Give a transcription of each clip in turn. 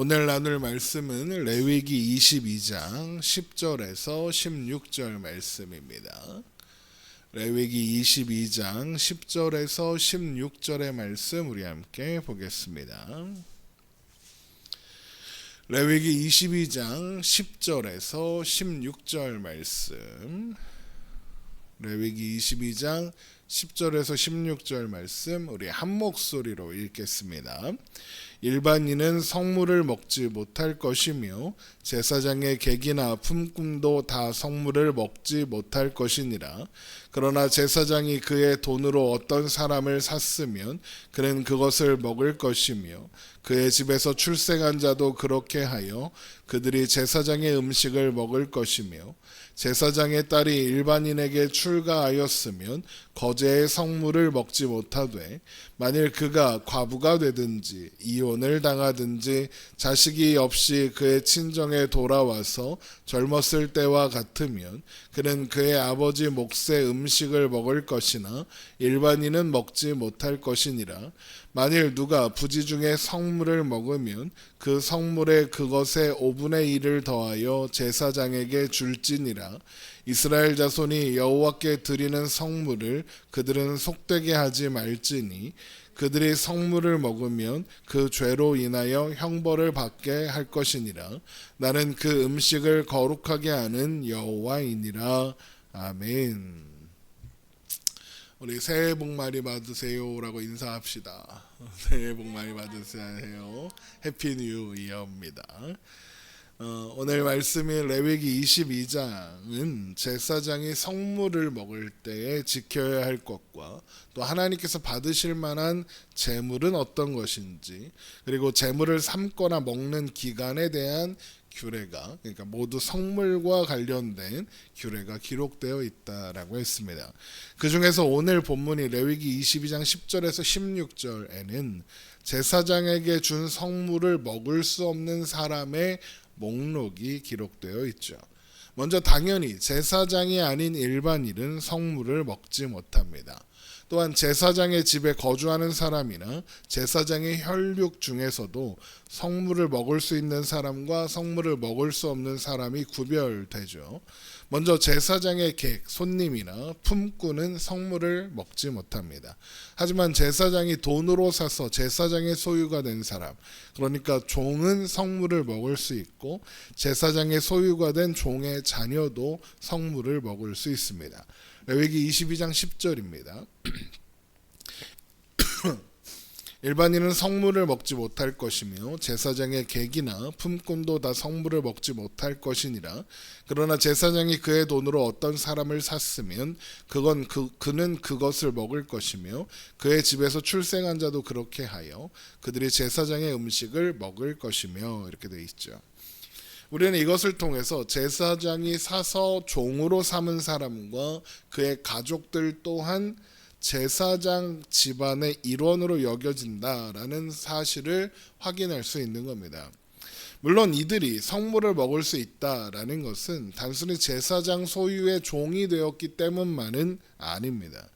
오늘 나눌 말씀은 레위기 22장 10절에서 16절 말씀입니다. 레위기 22장 10절에서 16절의 말씀 우리 함께 보겠습니다. 레위기 22장 10절에서 16절 말씀. 레위기 22장 10절에서 16절 말씀 우리 한 목소리로 읽겠습니다. 일반인은 성물을 먹지 못할 것이며 제사장의 객이나 품꾼도 다 성물을 먹지 못할 것이니라. 그러나 제사장이 그의 돈으로 어떤 사람을 샀으면 그는 그것을 먹을 것이며 그의 집에서 출생한 자도 그렇게 하여 그들이 제사장의 음식을 먹을 것이며 제사장의 딸이 일반인에게 출가하였으면 거제의 성물을 먹지 못하되 만일 그가 과부가 되든지 이혼을 당하든지 자식이 없이 그의 친정에 돌아와서 젊었을 때와 같으면 그는 그의 아버지 몫의 음식을 먹을 것이나 일반인은 먹지 못할 것이니라. 만일 누가 부지 중에 성물을 먹으면 그 성물에 그것의 5분의 1을 더하여 제사장에게 줄지니라. 이스라엘 자손이 여호와께 드리는 성물을 그들은 속되게 하지 말지니 그들이 성물을 먹으면 그 죄로 인하여 형벌을 받게 할 것이니라. 나는 그 음식을 거룩하게 하는 여호와이니라. 아멘. 우리 새해 복 많이 받으세요라고 인사합시다. 새해 복 많이 받으세요. 해피 뉴 이어입니다. 오늘 말씀이 레위기 22장은 제사장이 성물을 먹을 때에 지켜야 할 것과 또 하나님께서 받으실 만한 제물은 어떤 것인지, 그리고 제물을 삶거나 먹는 기간에 대한 규례가, 그러니까 모두 성물과 관련된 규례가 기록되어 있다라고 했습니다. 그 중에서 오늘 본문이 레위기 22장 10절에서 16절에는 제사장에게 준 성물을 먹을 수 없는 사람의 목록이 기록되어 있죠. 먼저 당연히 제사장이 아닌 일반인은 성물을 먹지 못합니다. 또한 제사장의 집에 거주하는 사람이나 제사장의 혈육 중에서도 성물을 먹을 수 있는 사람과 성물을 먹을 수 없는 사람이 구별되죠. 먼저 제사장의 객, 손님이나 품꾼은 성물을 먹지 못합니다. 하지만 제사장이 돈으로 사서 제사장의 소유가 된 사람, 그러니까 종은 성물을 먹을 수 있고 제사장의 소유가 된 종의 자녀도 성물을 먹을 수 있습니다. 레위기 22장 10절입니다. 일반인은 성물을 먹지 못할 것이며 제사장의 객이나 품꾼도 다 성물을 먹지 못할 것이니라. 그러나 제사장이 그의 돈으로 어떤 사람을 샀으면 그는 그것을 먹을 것이며 그의 집에서 출생한 자도 그렇게 하여 그들이 제사장의 음식을 먹을 것이며 이렇게 되어 있죠. 우리는 이것을 통해서 제사장이 사서 종으로 삼은 사람과 그의 가족들 또한 제사장 집안의 일원으로 여겨진다라는 사실을 확인할 수 있는 겁니다. 물론 이들이 성물을 먹을 수 있다라는 것은 단순히 제사장 소유의 종이 되었기 때문만은 아닙니다.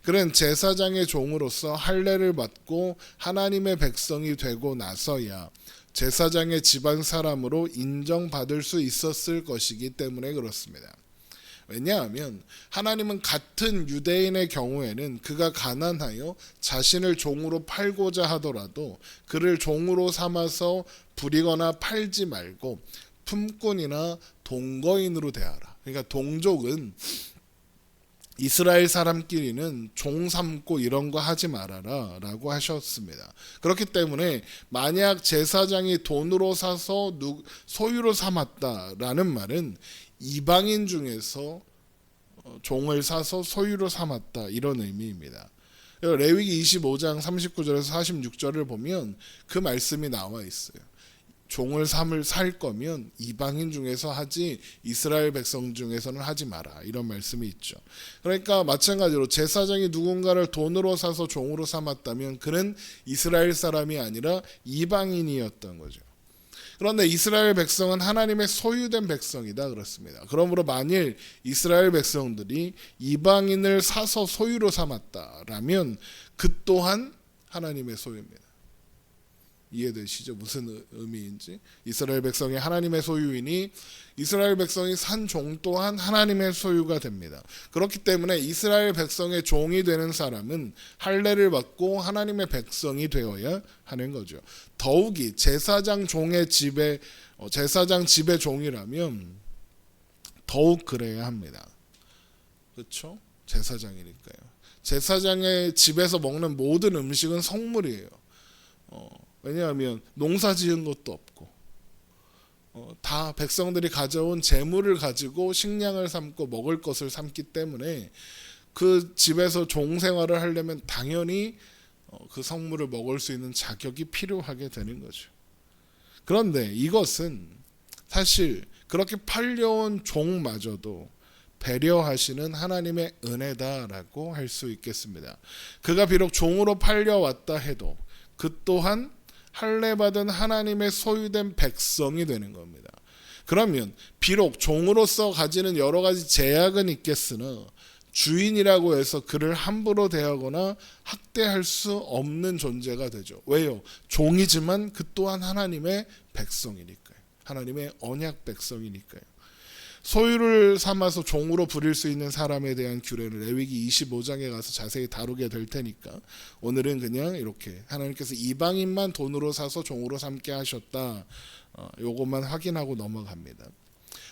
그는 제사장의 종으로서 할례를 받고 하나님의 백성이 되고 나서야 제사장의 집안 사람으로 인정받을 수 있었을 것이기 때문에 그렇습니다. 왜냐하면 하나님은 같은 유대인의 경우에는 그가 가난하여 자신을 종으로 팔고자 하더라도 그를 종으로 삼아서 부리거나 팔지 말고 품꾼이나 동거인으로 대하라. 그러니까 동족은 이스라엘 사람끼리는 종 삼고 이런 거 하지 말아라 라고 하셨습니다. 그렇기 때문에 만약 제사장이 돈으로 사서 소유로 삼았다라는 말은 이방인 중에서 종을 사서 소유로 삼았다 이런 의미입니다. 레위기 25장 39절에서 46절을 보면 그 말씀이 나와 있어요. 종을 살 거면 이방인 중에서 하지 이스라엘 백성 중에서는 하지 마라 이런 말씀이 있죠. 그러니까 마찬가지로 제사장이 누군가를 돈으로 사서 종으로 삼았다면 그는 이스라엘 사람이 아니라 이방인이었던 거죠. 그런데 이스라엘 백성은 하나님의 소유된 백성이다 그렇습니다. 그러므로 만일 이스라엘 백성들이 이방인을 사서 소유로 삼았다라면 그 또한 하나님의 소유입니다. 이해되시죠? 무슨 의미인지. 이스라엘 백성이 하나님의 소유이니 이스라엘 백성이 산 종 또한 하나님의 소유가 됩니다. 그렇기 때문에 이스라엘 백성의 종이 되는 사람은 할례를 받고 하나님의 백성이 되어야 하는 거죠. 더욱이 제사장 종의 집에 제사장 집의 종이라면 더욱 그래야 합니다. 그렇죠? 제사장이니까요. 제사장의 집에서 먹는 모든 음식은 성물이에요. 왜냐하면 농사 지은 것도 없고 다 백성들이 가져온 재물을 가지고 식량을 삼고 먹을 것을 삼기 때문에 그 집에서 종 생활을 하려면 당연히 그 성물을 먹을 수 있는 자격이 필요하게 되는 거죠. 그런데 이것은 사실 그렇게 팔려온 종마저도 배려하시는 하나님의 은혜다라고 할 수 있겠습니다. 그가 비록 종으로 팔려왔다 해도 그 또한 할례받은 하나님의 소유된 백성이 되는 겁니다. 그러면 비록 종으로서 가지는 여러 가지 제약은 있겠으나 주인이라고 해서 그를 함부로 대하거나 학대할 수 없는 존재가 되죠. 왜요? 종이지만 그 또한 하나님의 백성이니까요. 하나님의 언약 백성이니까요. 소유를 삼아서 종으로 부릴 수 있는 사람에 대한 규례를 레위기 25장에 가서 자세히 다루게 될 테니까 오늘은 그냥 이렇게 하나님께서 이방인만 돈으로 사서 종으로 삼게 하셨다. 요것만 확인하고 넘어갑니다.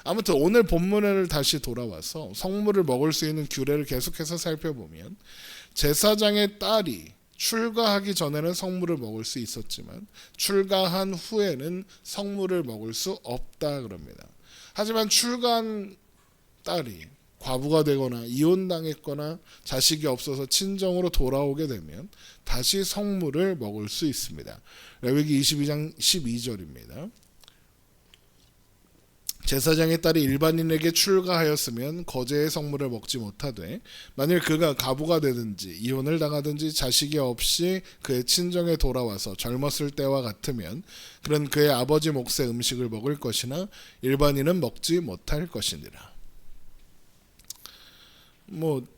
아무튼 오늘 본문을 다시 돌아와서 성물을 먹을 수 있는 규례를 계속해서 살펴보면 제사장의 딸이 출가하기 전에는 성물을 먹을 수 있었지만 출가한 후에는 성물을 먹을 수 없다 그럽니다. 하지만 출가한 딸이 과부가 되거나 이혼당했거나 자식이 없어서 친정으로 돌아오게 되면 다시 성물을 먹을 수 있습니다. 레위기 22장 12절입니다. 제사장의 딸이 일반인에게 출가하였으면 거제의 성물을 먹지 못하되 만일 그가 과부가 되든지 이혼을 당하든지 자식이 없이 그의 친정에 돌아와서 젊었을 때와 같으면 그는 그의 아버지 몫의 음식을 먹을 것이나 일반인은 먹지 못할 것이니라.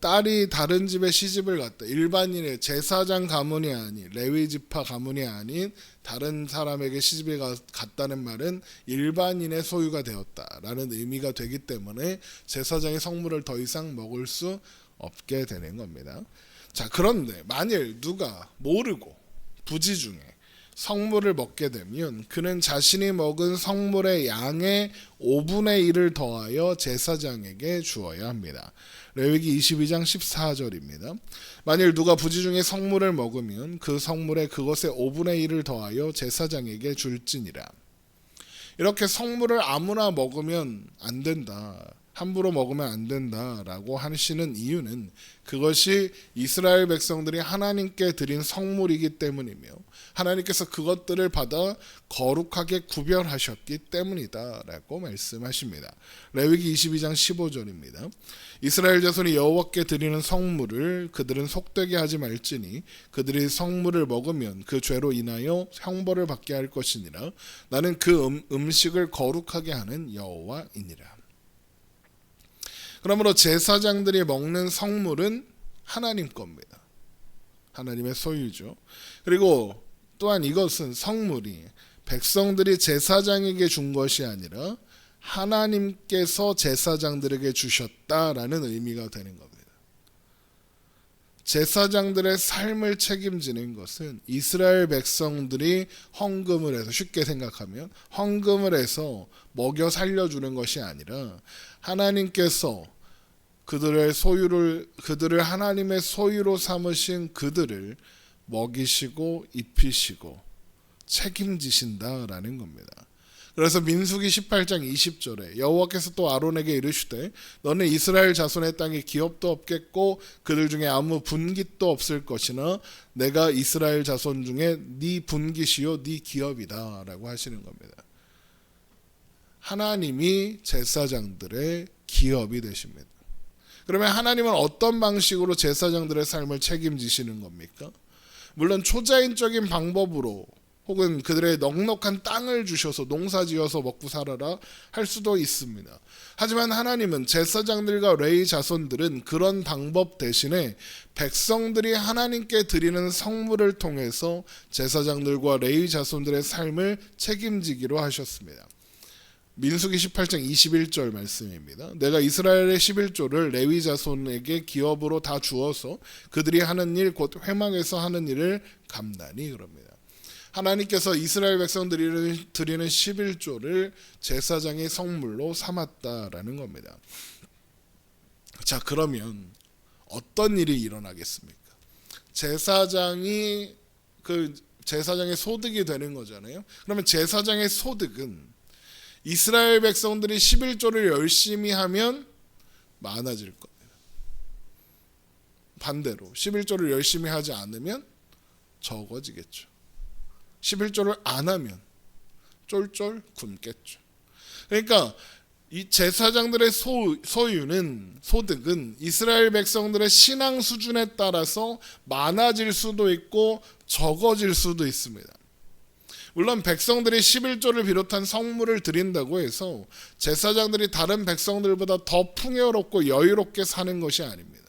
딸이 다른 집에 시집을 갔다. 일반인의 제사장 가문이 아닌 레위 지파 가문이 아닌 다른 사람에게 시집을 갔다는 말은 일반인의 소유가 되었다라는 의미가 되기 때문에 제사장의 성물을 더 이상 먹을 수 없게 되는 겁니다. 자, 그런데 만일 누가 모르고 부지 중에 성물을 먹게 되면 그는 자신이 먹은 성물의 양의 5분의 1을 더하여 제사장에게 주어야 합니다. 레위기 22장 14절입니다. 만일 누가 부지 중에 성물을 먹으면 그 성물에 그것의 5분의 1을 더하여 제사장에게 줄지니라. 이렇게 성물을 아무나 먹으면 안 된다. 함부로 먹으면 안 된다라고 하시는 이유는 그것이 이스라엘 백성들이 하나님께 드린 성물이기 때문이며 하나님께서 그것들을 받아 거룩하게 구별하셨기 때문이다라고 말씀하십니다. 레위기 22장 15절입니다. 이스라엘 자손이 여호와께 드리는 성물을 그들은 속되게 하지 말지니 그들이 성물을 먹으면 그 죄로 인하여 형벌을 받게 할 것이니라. 나는 그 음식을 거룩하게 하는 여호와이니라. 그러므로 제사장들이 먹는 성물은 하나님 겁니다. 하나님의 소유죠. 그리고 또한 이것은 성물이 백성들이 제사장에게 준 것이 아니라 하나님께서 제사장들에게 주셨다라는 의미가 되는 겁니다. 제사장들의 삶을 책임지는 것은 이스라엘 백성들이 헌금을 해서 쉽게 생각하면 헌금을 해서 먹여 살려주는 것이 아니라 하나님께서 그들을 하나님의 소유로 삼으신 그들을 먹이시고 입히시고 책임지신다라는 겁니다. 그래서 민수기 18장 20절에 여호와께서 또 아론에게 이르시되 너는 이스라엘 자손의 땅에 기업도 없겠고 그들 중에 아무 분깃도 없을 것이나 내가 이스라엘 자손 중에 네 분깃이요 네 기업이다라고 하시는 겁니다. 하나님이 제사장들의 기업이 되십니다. 그러면 하나님은 어떤 방식으로 제사장들의 삶을 책임지시는 겁니까? 물론 초자연적인 방법으로 혹은 그들의 넉넉한 땅을 주셔서 농사지어서 먹고 살아라 할 수도 있습니다. 하지만 하나님은 제사장들과 레위 자손들은 그런 방법 대신에 백성들이 하나님께 드리는 성물을 통해서 제사장들과 레위 자손들의 삶을 책임지기로 하셨습니다. 민수기 18장 21절 말씀입니다. 내가 이스라엘의 11조를 레위 자손에게 기업으로 다 주어서 그들이 하는 일 곧 회막에서 하는 일을 감나니 그럽니다. 하나님께서 이스라엘 백성들이 드리는 11조를 제사장의 성물로 삼았다라는 겁니다. 자, 그러면 어떤 일이 일어나겠습니까? 제사장의 소득이 되는 거잖아요. 그러면 제사장의 소득은 이스라엘 백성들이 11조를 열심히 하면 많아질 겁니다. 반대로 11조를 열심히 하지 않으면 적어지겠죠. 11조를 안 하면 쫄쫄 굶겠죠. 그러니까 이 제사장들의 소득은 이스라엘 백성들의 신앙 수준에 따라서 많아질 수도 있고 적어질 수도 있습니다. 물론 백성들이 11조를 비롯한 성물을 드린다고 해서 제사장들이 다른 백성들보다 더 풍요롭고 여유롭게 사는 것이 아닙니다.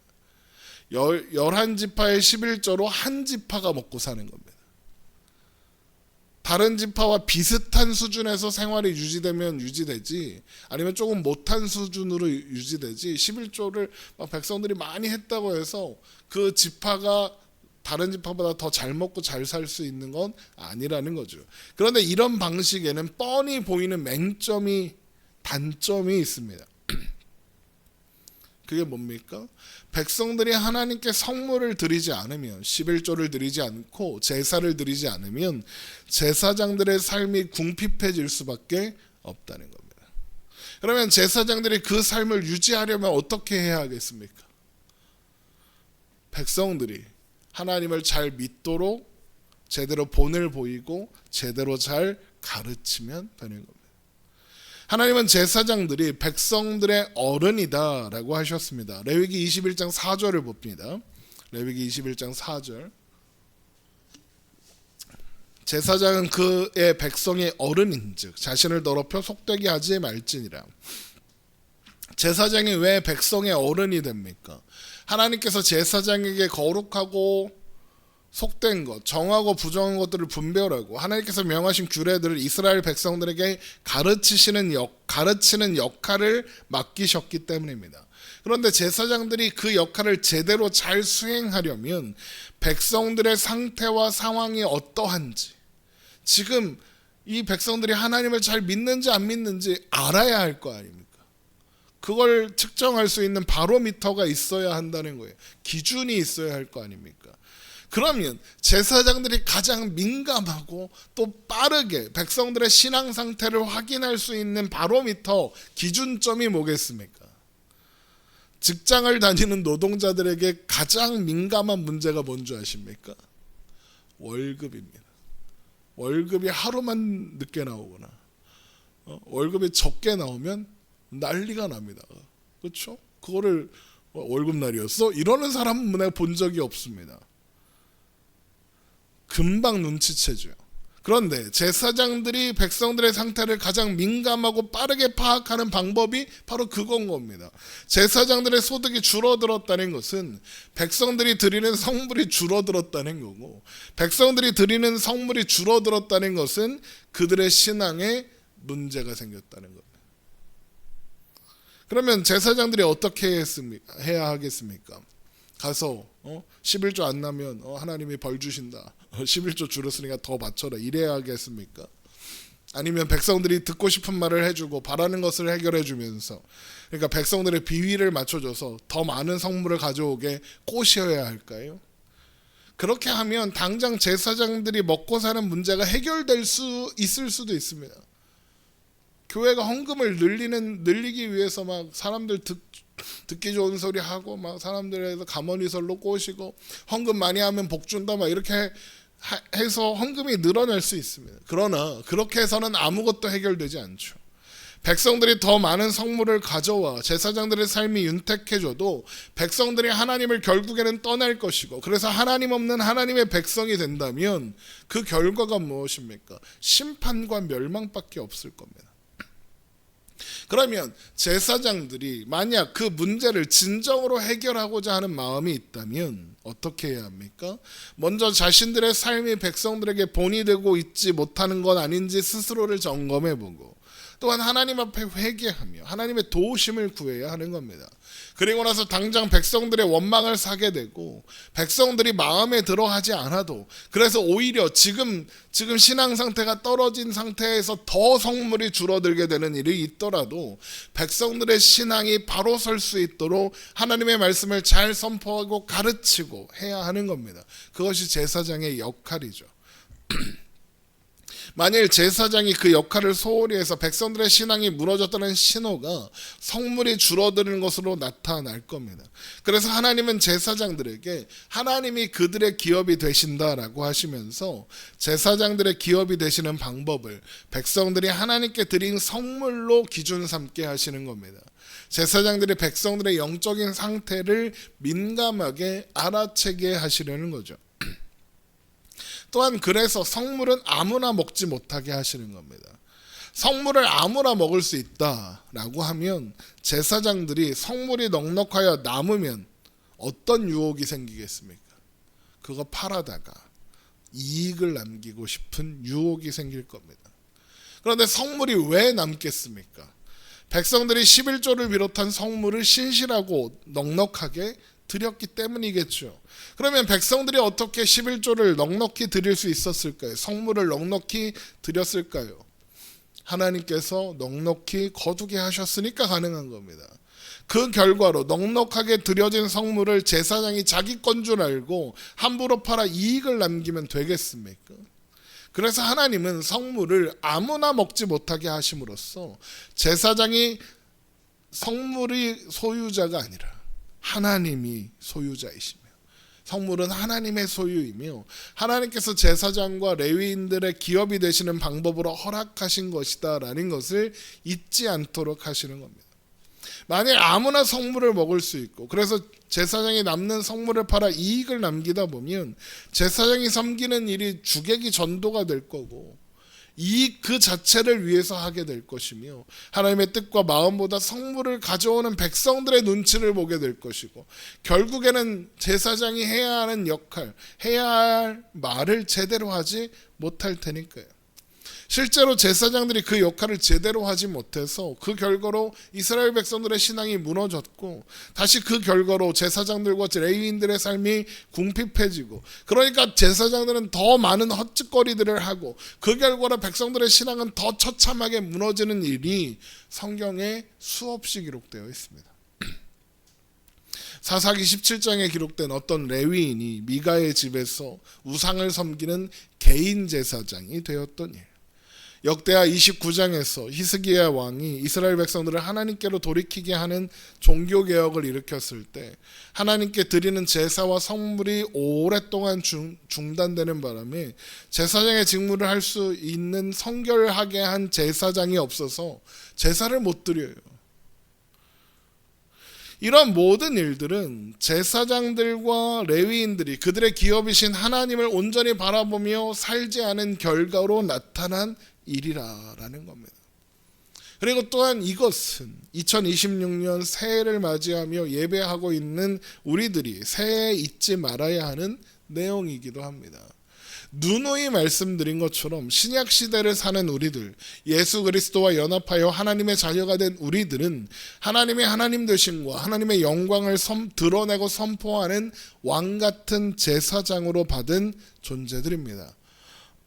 11지파의 11조로 한 지파가 먹고 사는 겁니다. 다른 지파와 비슷한 수준에서 생활이 유지되면 유지되지, 아니면 조금 못한 수준으로 유지되지, 11조를 백성들이 많이 했다고 해서 그 지파가 다른 지파보다 더 잘 먹고 잘 살 수 있는 건 아니라는 거죠. 그런데 이런 방식에는 뻔히 보이는 단점이 있습니다. 그게 뭡니까? 백성들이 하나님께 성물을 드리지 않으면, 11조를 드리지 않고 제사를 드리지 않으면 제사장들의 삶이 궁핍해질 수밖에 없다는 겁니다. 그러면 제사장들이 그 삶을 유지하려면 어떻게 해야 하겠습니까? 백성들이 하나님을 잘 믿도록 제대로 본을 보이고 제대로 잘 가르치면 되는 겁니다. 하나님은 제사장들이 백성들의 어른이다라고 하셨습니다. 레위기 21장 4절을 봅니다. 레위기 21장 4절. 제사장은 그의 백성의 어른인즉 자신을 더럽혀 속되게 하지 말지니라. 제사장이 왜 백성의 어른이 됩니까? 하나님께서 제사장에게 거룩하고 속된 것, 정하고 부정한 것들을 분별하고 하나님께서 명하신 규례들을 이스라엘 백성들에게 가르치는 역할을 맡기셨기 때문입니다. 그런데 제사장들이 그 역할을 제대로 잘 수행하려면 백성들의 상태와 상황이 어떠한지, 지금 이 백성들이 하나님을 잘 믿는지 안 믿는지 알아야 할 거 아닙니까? 그걸 측정할 수 있는 바로미터가 있어야 한다는 거예요. 기준이 있어야 할 거 아닙니까? 그러면 제사장들이 가장 민감하고 또 빠르게 백성들의 신앙 상태를 확인할 수 있는 바로미터, 기준점이 뭐겠습니까? 직장을 다니는 노동자들에게 가장 민감한 문제가 뭔지 아십니까? 월급입니다. 월급이 하루만 늦게 나오거나 월급이 적게 나오면 난리가 납니다. 그렇죠? 그거를 월급날이었어? 이러는 사람은 내가 본 적이 없습니다. 금방 눈치채죠. 그런데 제사장들이 백성들의 상태를 가장 민감하고 빠르게 파악하는 방법이 바로 그건 겁니다. 제사장들의 소득이 줄어들었다는 것은 백성들이 드리는 성물이 줄어들었다는 거고, 백성들이 드리는 성물이 줄어들었다는 것은 그들의 신앙에 문제가 생겼다는 겁니다. 그러면 제사장들이 어떻게 해야 하겠습니까? 가서 11조 안 나면 하나님이 벌 주신다. 11조 줄었으니까 더 맞춰라. 이래야 하겠습니까? 아니면 백성들이 듣고 싶은 말을 해주고 바라는 것을 해결해 주면서, 그러니까 백성들의 비위를 맞춰줘서 더 많은 성물을 가져오게 꼬셔야 할까요? 그렇게 하면 당장 제사장들이 먹고 사는 문제가 해결될 수 있을 수도 있습니다. 교회가 헌금을 늘리기 위해서 막 사람들 듣기 좋은 소리 하고 막 사람들에서 감언이설로 꼬시고 헌금 많이 하면 복 준다 막 이렇게 해서 헌금이 늘어날 수 있습니다. 그러나 그렇게 해서는 아무것도 해결되지 않죠. 백성들이 더 많은 성물을 가져와 제사장들의 삶이 윤택해져도 백성들이 하나님을 결국에는 떠날 것이고, 그래서 하나님 없는 하나님의 백성이 된다면 그 결과가 무엇입니까? 심판과 멸망밖에 없을 겁니다. 그러면 제사장들이 만약 그 문제를 진정으로 해결하고자 하는 마음이 있다면 어떻게 해야 합니까? 먼저 자신들의 삶이 백성들에게 본이 되고 있지 못하는 건 아닌지 스스로를 점검해보고, 또한 하나님 앞에 회개하며 하나님의 도우심을 구해야 하는 겁니다. 그리고 나서 당장 백성들의 원망을 사게 되고, 백성들이 마음에 들어하지 않아도, 그래서 오히려 지금 신앙 상태가 떨어진 상태에서 더 성물이 줄어들게 되는 일이 있더라도 백성들의 신앙이 바로 설 수 있도록 하나님의 말씀을 잘 선포하고 가르치고 해야 하는 겁니다. 그것이 제사장의 역할이죠. 만일 제사장이 그 역할을 소홀히 해서 백성들의 신앙이 무너졌다는 신호가 성물이 줄어드는 것으로 나타날 겁니다. 그래서 하나님은 제사장들에게 하나님이 그들의 기업이 되신다라고 하시면서 제사장들의 기업이 되시는 방법을 백성들이 하나님께 드린 성물로 기준 삼게 하시는 겁니다. 제사장들이 백성들의 영적인 상태를 민감하게 알아채게 하시려는 거죠. 또한 그래서 성물은 아무나 먹지 못하게 하시는 겁니다. 성물을 아무나 먹을 수 있다라고 하면 제사장들이 성물이 넉넉하여 남으면 어떤 유혹이 생기겠습니까? 그거 팔아다가 이익을 남기고 싶은 유혹이 생길 겁니다. 그런데 성물이 왜 남겠습니까? 백성들이 11조를 비롯한 성물을 신실하고 넉넉하게 드렸기 때문이겠죠. 그러면 백성들이 어떻게 11조를 넉넉히 드릴 수 있었을까요? 성물을 넉넉히 드렸을까요? 하나님께서 넉넉히 거두게 하셨으니까 가능한 겁니다. 그 결과로 넉넉하게 드려진 성물을 제사장이 자기 건 줄 알고 함부로 팔아 이익을 남기면 되겠습니까? 그래서 하나님은 성물을 아무나 먹지 못하게 하심으로써 제사장이 성물의 소유자가 아니라 하나님이 소유자이시며, 성물은 하나님의 소유이며 하나님께서 제사장과 레위인들의 기업이 되시는 방법으로 허락하신 것이다 라는 것을 잊지 않도록 하시는 겁니다. 만약 아무나 성물을 먹을 수 있고, 그래서 제사장이 남는 성물을 팔아 이익을 남기다 보면 제사장이 섬기는 일이 주객이 전도가 될 거고, 이익 그 자체를 위해서 하게 될 것이며 하나님의 뜻과 마음보다 성물을 가져오는 백성들의 눈치를 보게 될 것이고, 결국에는 제사장이 해야 하는 역할, 해야 할 말을 제대로 하지 못할 테니까요. 실제로 제사장들이 그 역할을 제대로 하지 못해서 그 결과로 이스라엘 백성들의 신앙이 무너졌고, 다시 그 결과로 제사장들과 레위인들의 삶이 궁핍해지고, 그러니까 제사장들은 더 많은 헛짓거리들을 하고 그 결과로 백성들의 신앙은 더 처참하게 무너지는 일이 성경에 수없이 기록되어 있습니다. 사사기 17장에 기록된 어떤 레위인이 미가의 집에서 우상을 섬기는 개인 제사장이 되었던 일, 역대하 29장에서 히스기야 왕이 이스라엘 백성들을 하나님께로 돌이키게 하는 종교개혁을 일으켰을 때 하나님께 드리는 제사와 성물이 오랫동안 중단되는 바람에 제사장의 직무를 할 수 있는 성결하게 한 제사장이 없어서 제사를 못 드려요. 이런 모든 일들은 제사장들과 레위인들이 그들의 기업이신 하나님을 온전히 바라보며 살지 않은 결과로 나타난 일이라는 겁니다. 그리고 또한 이것은 2026년 새해를 맞이하며 예배하고 있는 우리들이 새해에 잊지 말아야 하는 내용이기도 합니다. 누누이 말씀드린 것처럼 신약 시대를 사는 우리들, 예수 그리스도와 연합하여 하나님의 자녀가 된 우리들은 하나님의 하나님 되심과 하나님의 영광을 드러내고 선포하는 왕 같은 제사장으로 받은 존재들입니다.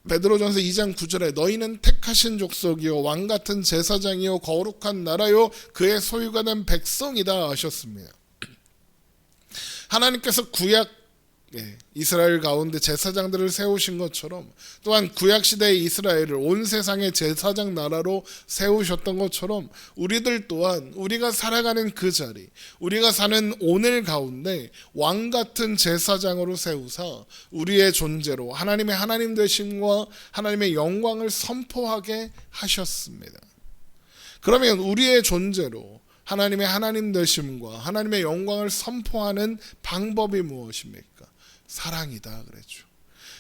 베드로전서 2장 9절에 너희는 택하신 족속이요 왕 같은 제사장이요 거룩한 나라요 그의 소유가 된 백성이다 하셨습니다. 하나님께서 구약 이스라엘 가운데 제사장들을 세우신 것처럼 또한 구약시대의 이스라엘을 온 세상의 제사장 나라로 세우셨던 것처럼 우리들 또한 우리가 살아가는 그 자리, 우리가 사는 오늘 가운데 왕같은 제사장으로 세우사 우리의 존재로 하나님의 하나님 되심과 하나님의 영광을 선포하게 하셨습니다. 그러면 우리의 존재로 하나님의 하나님 되심과 하나님의 영광을 선포하는 방법이 무엇입니까? 사랑이다 그랬죠.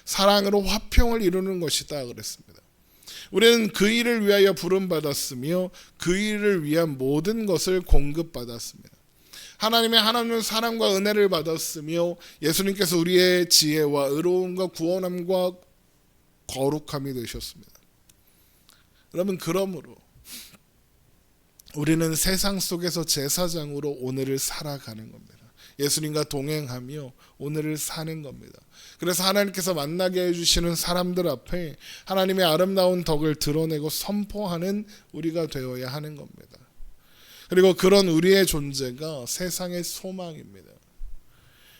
사랑으로 화평을 이루는 것이다 그랬습니다. 우리는 그 일을 위하여 부름받았으며 그 일을 위한 모든 것을 공급받았습니다. 하나님의 사랑과 은혜를 받았으며 예수님께서 우리의 지혜와 의로움과 구원함과 거룩함이 되셨습니다. 여러분, 그러므로 우리는 세상 속에서 제사장으로 오늘을 살아가는 겁니다. 예수님과 동행하며 오늘을 사는 겁니다. 그래서 하나님께서 만나게 해주시는 사람들 앞에 하나님의 아름다운 덕을 드러내고 선포하는 우리가 되어야 하는 겁니다. 그리고 그런 우리의 존재가 세상의 소망입니다.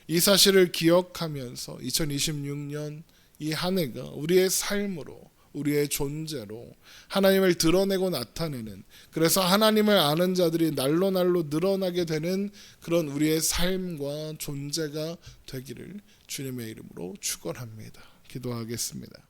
이 사실을 기억하면서 2026년 이 한 해가 우리의 삶으로, 우리의 존재로 하나님을 드러내고 나타내는, 그래서 하나님을 아는 자들이 날로 늘어나게 되는 그런 우리의 삶과 존재가 되기를 주님의 이름으로 축원합니다. 기도하겠습니다.